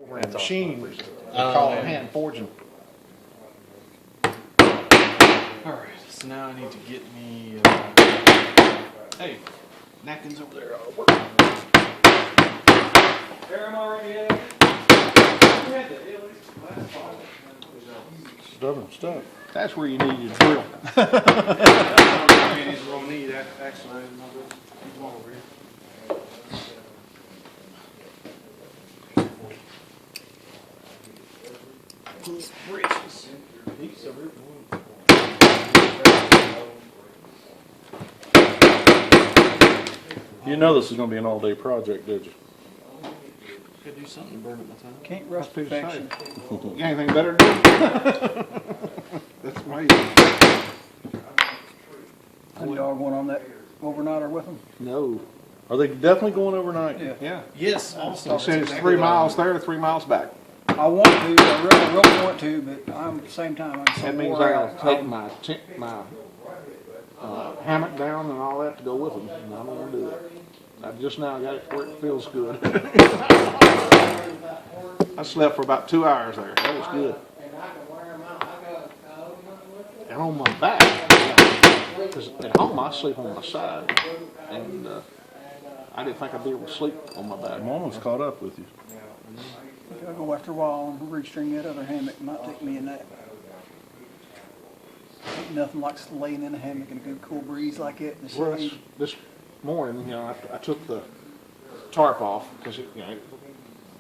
Machine, they call it hand forging. Alright, so now I need to get me, hey, napkins over there. Air them already, Ed? You had the last fall. Stubborn stuff. That's where you need your drill. He's gonna need that, actually, he's one over here. You know this is going to be an all-day project, did you? Could do something to burn up my time. Can't rush perfection. You got anything better to do? That's amazing. And y'all going on that overnighter with them? No. Are they definitely going overnight? Yeah. Yes, They also. said it's 3 miles there, 3 miles back. I want to, I really want to, but I'm at the same time, I'm so That means wore I out. gotta take my hammock down and all that to go with them, and I'm gonna do it. I just now got it where it feels good. I slept for about 2 hours there. That was good. And on my back, because at home I sleep on my side, and I didn't think I'd be able to sleep on my back. I'm almost caught up with you. I'll go after a while and restring that other hammock. It might take me a nap. Ain't nothing like laying in a hammock in a good cool breeze like that in the Well, shade. this morning, you know, I took the tarp off because you know,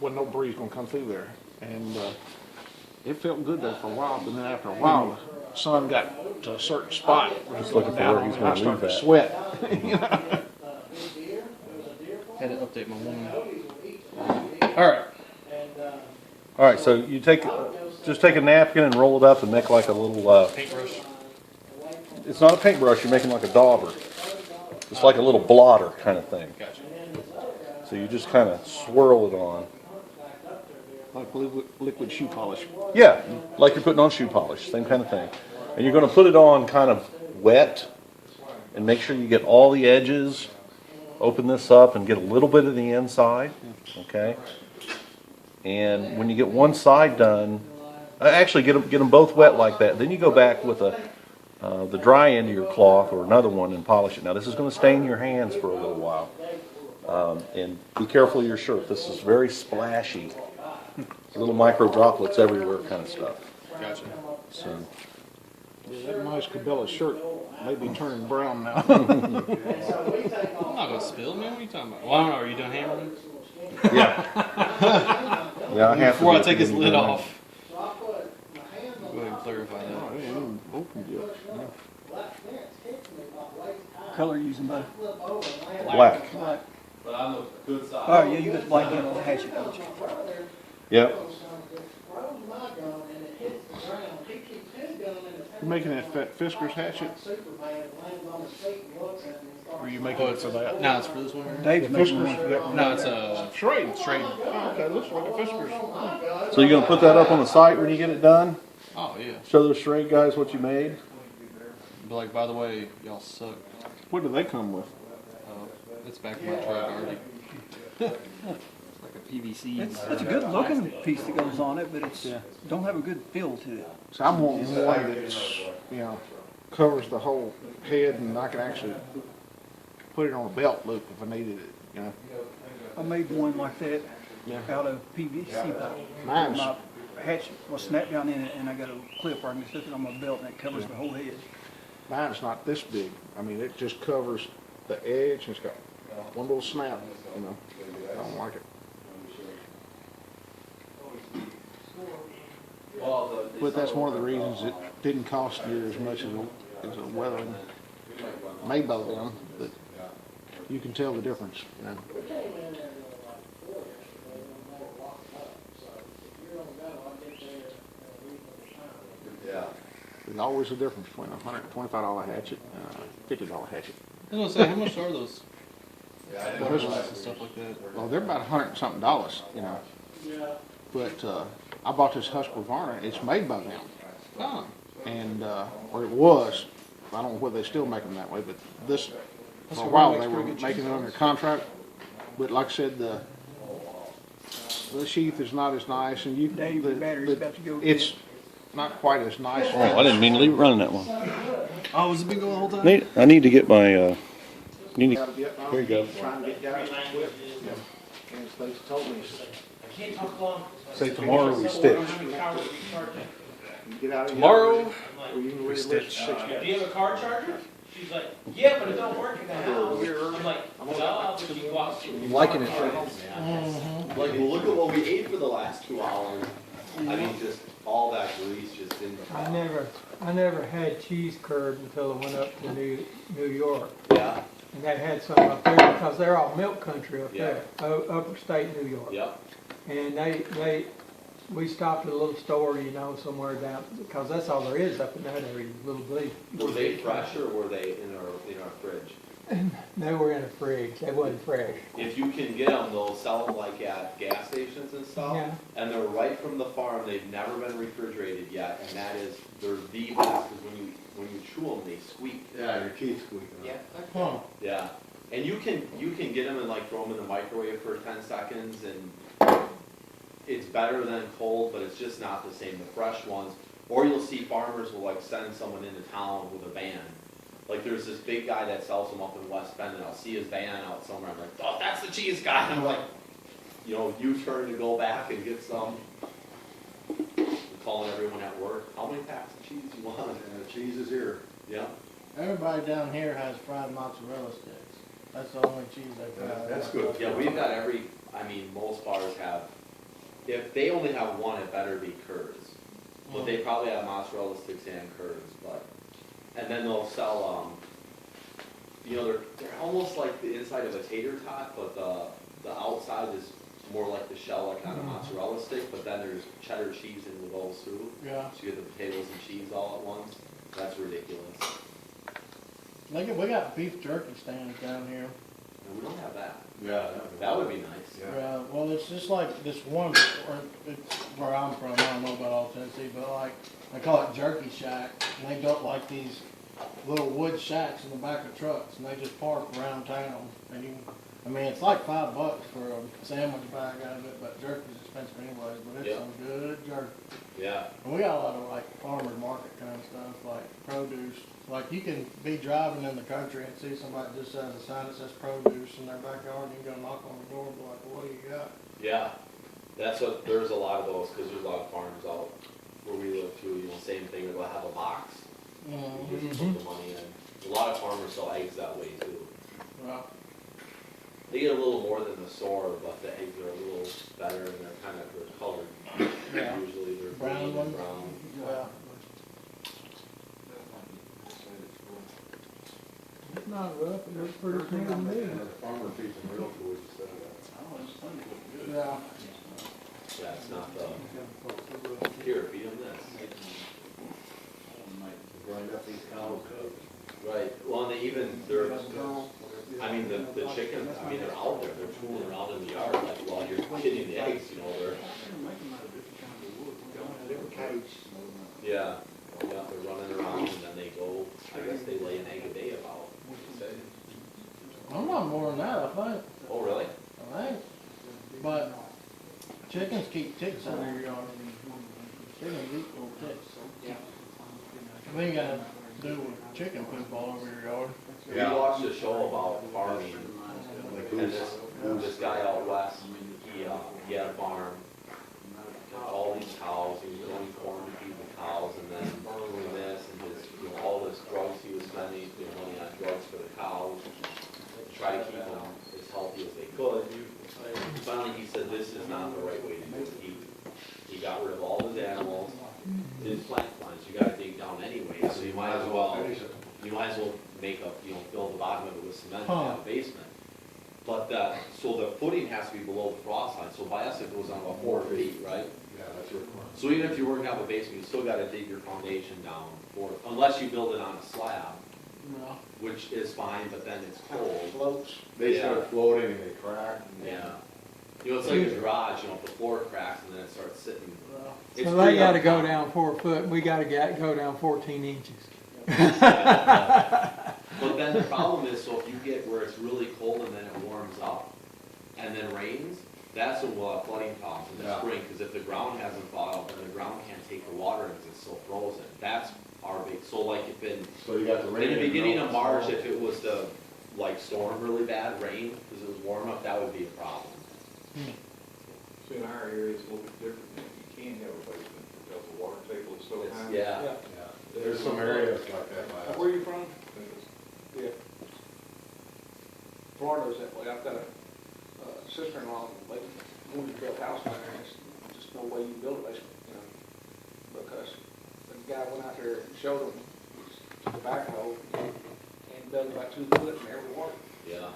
wasn't no breeze gonna come through there, and it felt good there for a while. But then after a while, the sun got to a certain spot. Just looking for where he's gonna leave that. Sweat. You know? Had to update my one. Alright. All right, so you just take a napkin and roll it up and make like a little, Paintbrush. it's not a paintbrush, you're making like a dauber. It's like a little blotter kind of thing. Gotcha. So you just kind of swirl it on. Like liquid shoe polish. Yeah, like you're putting on shoe polish, same kind of thing. And you're going to put it on kind of wet and make sure you get all the edges. Open this up and get a little bit of the inside, okay? And when you get one side done, actually get them both wet like that. Then you go back with the dry end of your cloth or another one and polish it. Now this is going to stain your hands for a little while. And be careful of your shirt. This is very splashy. Little micro droplets everywhere kind of stuff. Gotcha. So, Yeah, that nice Cabela shirt may be turning brown now. I'm not gonna spill, man. What are you talking about? Well, I don't know. Are you done hammering? yeah. Yeah, I have Before to I take this lid doing off. Go ahead and clarify that. Oh, it ain't opened yet. What color you using, bud? that. Black. Black. Oh, yeah, you got the black end on the hatchet, don't you? Yep. You making that Fisker's hatchet? Or you making it for that? No, it's for this one. Right? Dave's making one for that one. No, it's a Trade. straight. Oh, okay, looks like a Fisker's. So you're going to put that up on the site when you get it done? Oh yeah. Show those straight guys what you made? But like, by the way, y'all suck. What do they come with? It's back in my truck already. It's like a PVC. It's a good looking piece that goes on it, but it's don't have a good feel to it. So I'm wanting one that's, you know, covers the whole head and I can actually put it on a belt loop if I needed it, you know. I made one like that Yeah. out of PVC pipe. Mine's- My hatchet was snapped down in it, and I got a clip where I can stick it on my belt, and it covers the whole head. Mine's not this big. I mean, it just covers the edge and it's got one little snap, you know. I don't like it. But that's one of the reasons it didn't cost near as much as a weathering made by them, but you can tell the difference, you know. There's always a difference between a $125 hatchet and a $50 hatchet. I was gonna say, how much are those? Well, And stuff like that. well, they're about $100 and something, you know. But I bought this Husqvarna. It's made by them, Oh, and or it was. I don't know whether they still make them that way, but this for a what while makes they were pretty good making it under contract. But like I said, the the sheath is not as nice, and you. Dave, the battery's about to go It's not quite as nice. Oh, I didn't mean to leave it running that long. Oh, has it been going the whole time? I need to get my, Here you go. Trying to get guys equipped. And Stacy told me, say tomorrow we stitch. you get out of here. Tomorrow, Or you can we really stitch. lift 6 minutes. Do you have a car charger? She's like, yeah, but it don't work in the house. I'm like, no, but she walks through. I'm liking it. Like, well, look at what we ate for the last 2 hours. I mean, just all that grease just in the I pot. never had cheese curd until I went up to New York. Yeah, And they had some up there because they're all milk country up Yeah. there, upper state New York. yep. And we stopped at a little store, you know, somewhere down, because that's all there is up in that area, little bleak. Were they fresh or were they in our fridge? They were in a fridge, they wasn't fresh. If you can get them, they'll sell them like at gas stations and stuff. Yeah. And they're right from the farm, they've never been refrigerated yet, and they're the best, because when you chew them, they squeak. Yeah, your teeth squeak. Yeah. Huh. Yeah, and you can get them and like throw them in the microwave for 10 seconds, and it's better than cold, but it's just not the same, the fresh ones. Or you'll see farmers will like send someone into town with a van. Like there's this big guy that sells them up in West Bend, and I'll see his van out somewhere, I'm like, oh, that's the cheese guy, and I'm like, you know, U-turn to go back and get some. I'm calling everyone at work, how many packs of cheese do you want? And the cheese is here. Yeah, Everybody down here has fried mozzarella sticks. That's the only cheese they fry. That's good. yeah, we've got most bars have, if they only have one, it better be curds. But they probably have mozzarella sticks and curds, and then they'll sell, you know, they're almost like the inside of a tater tot, but the outside is more like the shell, like on a mozzarella stick, but then there's cheddar cheese in with those too. Yeah. So you get the potatoes and cheese all at once. That's ridiculous. We got beef jerky stands down here. And we don't have that. Yeah. That would be nice. Yeah, well, it's just like this one, it's where I'm from, I don't know about all Tennessee, but like, they call it Jerky Shack, and they built like these little wood shacks in the back of trucks, and they just park around town, and I mean, it's like $5 for a sandwich bag out of it, but jerky's expensive anyways, but it's Yeah. some good jerky. Yeah. And we got a lot of like farmer's market kind of stuff, like produce. Like you can be driving in the country and see somebody just has a sign that says produce in their backyard, and you can go knock on the door and be like, what do you got? Yeah. There's a lot of those, because there's a lot of farms out where we live too, you know, same thing, they'll have a box. You just put the money in. A lot of farmers sell eggs that way too. Well, They get a little more than the store, but the eggs are a little better, and they're colored. Yeah. Usually they're Brown green and ones? brown. yeah. It's not rough, it looks pretty clean to me. And the farmer feeds them real food instead of that. Yeah. Yeah, it's not the, here, feed them this. Grind up these cows. Right, well, and I mean, the chickens, I mean, they're out there, they're tooling around in the yard, like, while you're getting the eggs, you know, yeah, they're running around, and then they go, I guess they lay an egg a day about, I'm not more than that, I think. Oh, really? I think. But chickens keep ticks in their yard. Chickens eat little ticks. We ain't gotta do with chicken poop all over your yard. We watched a show about farming, and this guy out west, he had a farm, all these cows, he was growing corn to feed the cows, and then doing this, and his, you know, all this drugs he was spending, money on drugs for the cows, to try to keep them as healthy as they could. Finally, he said, this is not the right way to do it. He got rid of all his animals, his plant lines, you gotta dig down anyway, so you might as well make fill the bottom of it with cement and have a basement. But, so the footing has to be below the frost line, so by us it goes down about 4 feet, right? Yeah, that's your requirement. So even if you were to have a basement, you still gotta dig your foundation down unless you build it on a slab, No. which is fine, but then it's cold. Floats. They Yeah. start floating and they crack. Yeah. You know, it's like a garage, you know, if the floor cracks and then it starts sitting. Well, It's So they pretty gotta go uncommon. down 4 foot, and we gotta go down 14 inches. But then the problem is, so if you get where it's really cold and then it warms up and then rains, that's when we'll have flooding problems in the Yeah. spring, because if the ground hasn't thawed out, then the ground can't take the water because it's so frozen. That's our big, so like if So you got the rain. in the and beginning melt of March, snow. if it was to like storm really bad, rain, because it was warm up, that would be a problem. See, in our area, it's a little bit different. You can have a basement because the water table is so It's, high. yeah, Yeah, there's some areas like that. by us. Where are you from? Yeah. Florida's that way. I've got a sister-in-law, like, wanted to build a house down there, and it's just no way you build a basement, you know, because the guy went out there and showed him the backhoe and dug about 2 foot in every water. yeah.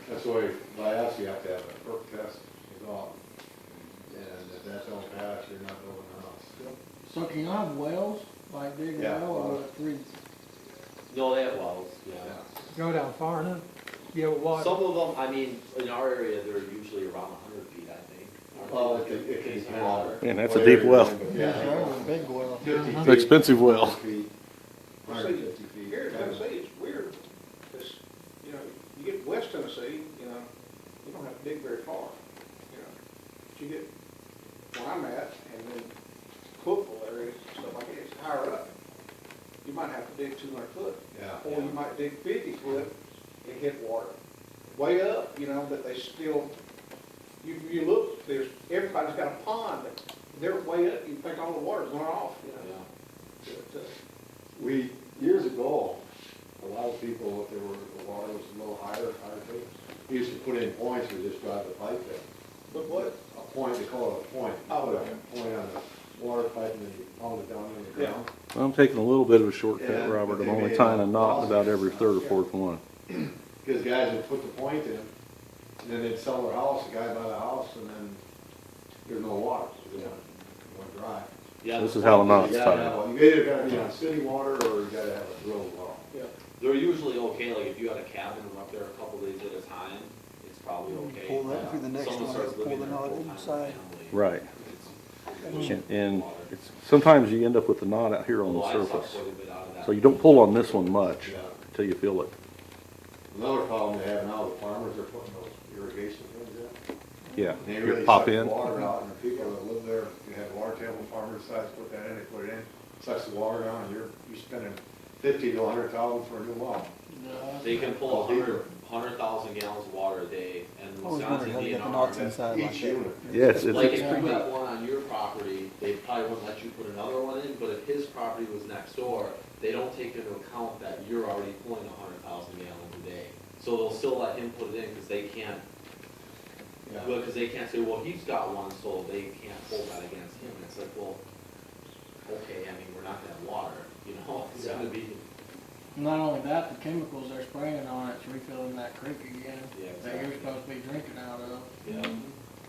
That's why by us, you have to have a perk test to go out. And if that don't pass, you're not building a house. So can you have wells, like dig a Yeah. well or what, three? No, they have wells, yeah. Go down far enough, get with water. Some of them, I mean, in our area, they're usually around 100 feet, I think. Well, it can Case of depend water. on Man, that's a deep well. Yeah. That was a big well. 50 An feet, expensive well. 100 feet, 150 feet. Here in Tennessee, it's weird, because, you know, you get West Tennessee, you know, you don't have to dig very far, you know. But you get where I'm at, and then Cookville area, stuff like that, it's higher up. You might have to dig 200 foot, Yeah. or you might dig 50 foot and hit water. Way up, you know, but they still, you look, everybody's got a pond, but they're way up, you think all the water's going off, you know. Yeah. But, Years ago, a lot of people, if the water was a little higher, used to put in points or just drive the pipe in. but what? A point, they call it a point. You Oh, put okay. a point on the water pipe and then you pound it down in the Yeah. ground. I'm taking a little bit of a shortcut, Yeah, Robert. but I'm they only made tying a it knot about every third or Yeah. fourth one. Because guys would put the point in, and then they'd sell their house, the guy buy the house, and then there's no water, so they went dry. Yeah, This the is how the point knot's is- You tied. gotta have, you either gotta be on city water or you gotta have a drilled well. Yeah. They're usually okay, like if you had a cabin and up there a couple days at a time, it's probably okay. Pull that through the next Someone one, starts pull living the there knot full-time inside. family, Right. it's- And it's, sometimes you end up with the knot out here on the Although I suck surface. quite a bit out of that. So you don't pull on this one much Yeah. until you feel it. Another problem they have now, the farmers are putting those irrigation things in. Yeah, They you really pop suck the in. water out, and the people that live there, you have water table, farmers decide to put that in, they put it in, sucks the water down, and you're spending 50 to 100,000 for a new well. They can pull 100,000 gallons of water a day, and I always wondered how they Wisconsin get the knots DNR, inside like Each that. unit. Yes, like if it's, you got one on your property, they probably wouldn't let you put another one in, but if his property was next door, they don't take into account that you're already pulling 100,000 gallons a day. So they'll still let him put it in, because they can't, Yeah. well, because they can't say, well, he's got one, so they can't hold that against him. It's like, well, okay, I mean, we're not gonna have water, you know, it's gonna be, Not only that, the chemicals they're spraying on it's refilling that creek again Yeah, that you're exactly. supposed to be drinking out of. yeah. this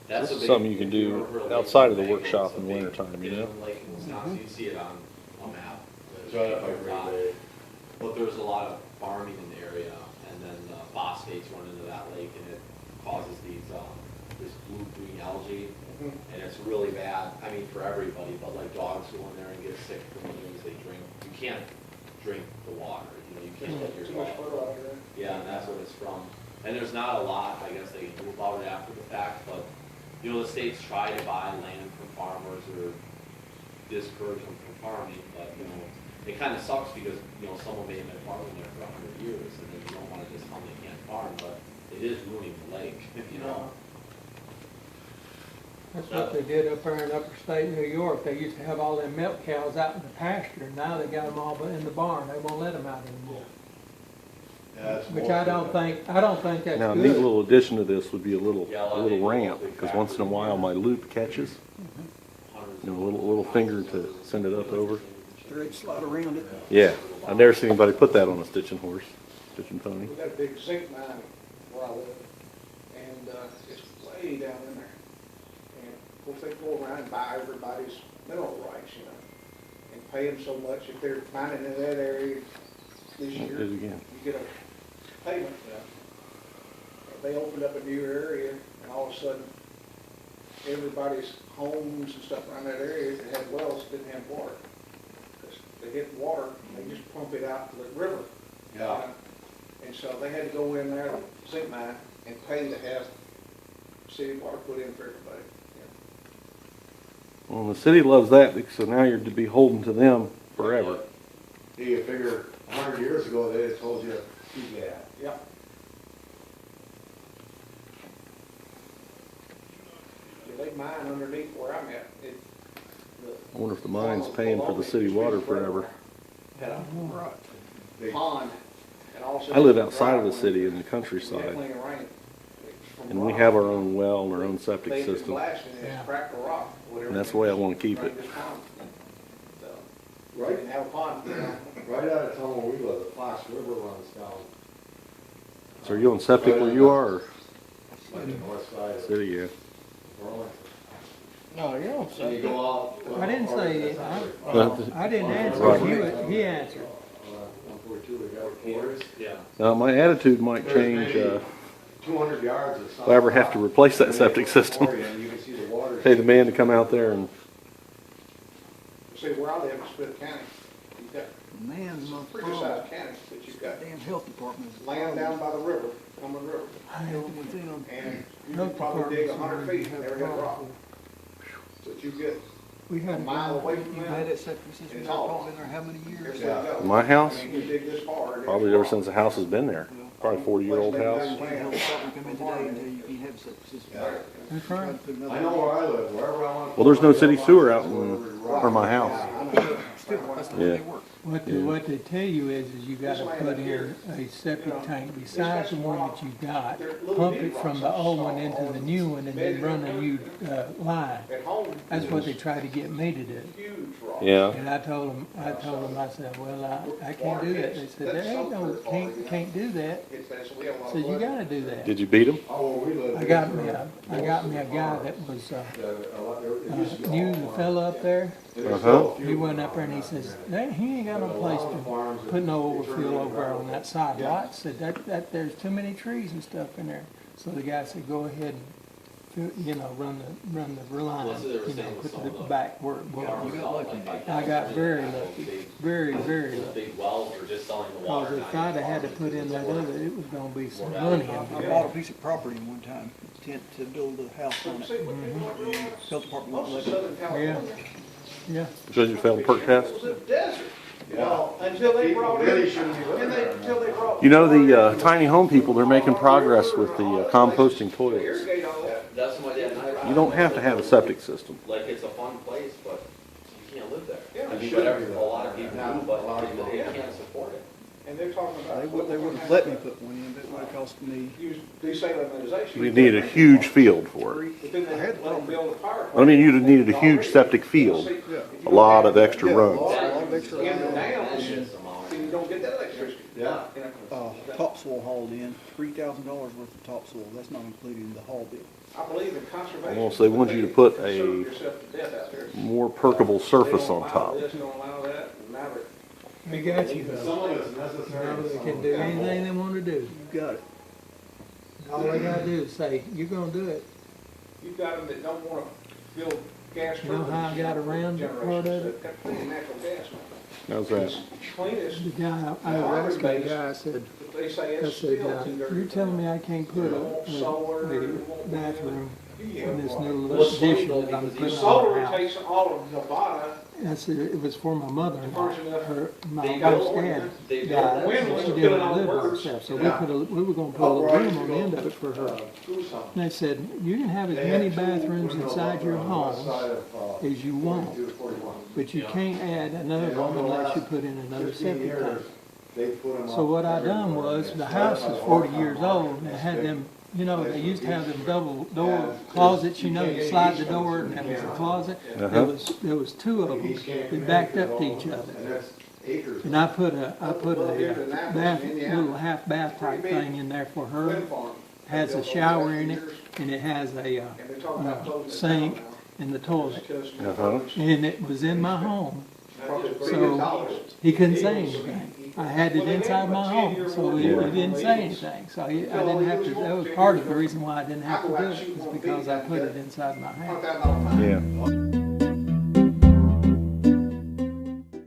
That's a is big- something you can if you've do ever heard of outside of the Lake workshop It's a in big wintertime, you know? inland lake in Wisconsin, you see it on a map. It's right up by Green Bay. But there's a lot of farming in the area, and then phosphates run into that lake, and it causes this blue-green algae, and it's really bad, I mean, for everybody, but like dogs go in there and get sick from the things they drink. You can't drink the water, you know, you can't let your Too much dog. fertilizer. Yeah, and that's what it's from. And there's not a lot, I guess, they can do about it after the fact, but, you know, the states try to buy land from farmers or discourage them from farming, but, you know, it kind of sucks because, you know, someone may have been farming there for 100 years, and then you don't want to just tell them they can't farm, but it is ruining the lake, you know? That's what they did up there in upper state New York. They used to have all them milk cows out in the pasture, and now they got them all in the barn. They won't let them out anymore. Yeah, it's Which more I don't think that's Now, a neat good. little addition to this would be a little Yeah, a lot of people ramp, think because once in a while my loop catches, you know, a little finger to send it up over. Straight slide around it. Yeah, I've never seen anybody put that on a stitching horse, stitching pony. We got a big zinc mine where I live, and it's way down in there. And of course, they go around and buy everybody's mineral rights, you know, and pay them so much. If they're mining in that area this There year, it is again. you get a payment. And they opened up a new area, and all of a sudden, everybody's homes and stuff around that area that had wells didn't have water. 'Cause they hit water, and they just pump it out to the river. Yeah. And so they had to go in there, zinc mine, and pay to have city water put in for everybody. Well, the city loves that because so now you're to be holding to them forever. You figure 100 years ago, they had told you, keep that. Yep. They mine underneath where I'm at. I wonder if the mine's paying for the city water forever. Had a pond. And all of a I sudden live it outside of the dried city when in the it- countryside, definitely rained. From and we rock. have our own well and our own septic They just system. blasted it, Yeah. cracked the rock, whatever. And that's the way I want to keep it. Drained this pond. So, we Right, didn't have a pond, you know. right out of town where we live, the Fox River runs down, So are you on septic where you are, or like the north side of city, yeah? Burlington. No, you don't So you say. go out. I didn't say it. Uh, I didn't answer, Right. he answered. 142, we got quarters. Yeah. Now, my attitude might There's change, maybe 200 yards of if I ever have to replace that septic system. And you can see the water. Pay the man to come out there and, See, where I live in Smith County, you've got Man's my pretty good sized counties, but you've got Damn health department. land down by the river, Cumberland River. Within them. And you Health could probably dig department's 100 feet and never hit a rock. problem. But you get We a had mile away from You've had them, that septic system It's I've all- called in there how many years? here's where you go. my house, I mean, you dig this far. and probably it's ever rock. since the house has been there. Probably 40-year-old house. Health department come in today and tell you you can't have a septic system. That's right. I know where I live, wherever I want. Well, there's no city sewer out in, for my house. Still, that's the way they Yeah. work. What they tell you is you gotta put in a septic tank besides the one that you got, pump it from the old one into the new one, and then run a new, line. At home, That's what they try to get me to do. huge rock. Yeah. And I told them, I said, well, I can't do that. They said, there ain't no, can't do that. It's that, so we have a lot So of you flooding. gotta do that. Did you beat him? Oh, where we live. I got me a guy that was, knew the fella up there. Uh-huh. He went up there and he says, he ain't got no place to put no overfill over there on that side lot. Said there's too many trees and stuff in there. So the guy said, go ahead and, run the line, put the back where it was. You got lucky. I got very lucky, very, very The lucky. big wells are just selling the water. Cause if I'd have had to put in that other, it was gonna be some money in I there. bought a piece of property one time, intent to build a house on it. See, what people don't realize, Health department most wouldn't of let me. Southern California Yeah. Because you failed the perk test? was a desert. Well, until they brought in, until they brought. You know, the tiny home people, they're making progress with the composting toilets. Irrigate all that. That's my dad and I. You don't have to have a septic system. Like, it's a fun place, but you can't live there. Yeah, I mean, sure. whatever, a lot of people do, but they can't support it. And they're talking about. They wouldn't have let me put one in, but it would have cost me. Use desalinization. You need a huge field for it. But then they had to let them build a power I mean, you'd have needed a huge septic field, a lot of extra runs. A lot of extra. In the dams, Tremendous amount. then you don't get that electricity. Yeah. Topsoil hauled in, $3,000 worth of topsoil, that's not included in the haul bill. I believe in conservation. Almost, they want you to put Conserve a yourself to death out there. more perkable surface They on don't allow top. this, don't allow that, and now they're. They got you Some though. of it's necessary. Now and they some can of do it's not. anything they wanna do. You got it. All they gotta do is say, you're gonna do it. You've got them that don't wanna build gas You know turbines. how I got around that part of generations it? that got clean natural gas. How's that? It's cleanest, The guy, I was asking the guy, I said, but they say I it's said, still too dirty. you're telling me I can't put They want solar, they a want bathroom Yeah. in this little What's funny addition though, that I'm because putting The on solar my house? takes all of Nevada. I said, it was for my mother-in-law. My They wife's built- dad they died, built- and she Wind didn't was live by birds. herself, so Yeah. we were gonna put a little room on the end of it for her. Do something. And they said, you can have as They had many two bathrooms windows inside your on the west home side of, as you want, 42 to 41. but you can't add another one unless you put in another 15 septic years, tank. they put 'em So up what I done everywhere. was, the house is 40 years old, and it had them, they used to have them double door closets, you slide the door, and there was a closet. Uh-huh. There was two of them that backed up to each other. And that's acres. And I put a little half bath type thing in there for her. Wind farm. Has a shower in it, and it has a And they're talking about closing it sink down and the toilet. because Uh-huh. And it was in my home, $1 so billion. he couldn't say anything. I had it inside my home, so he didn't say anything. So I didn't have to, that was part of the reason why I didn't have to do it, was because I put it inside my house. $100,000 fine. Yeah.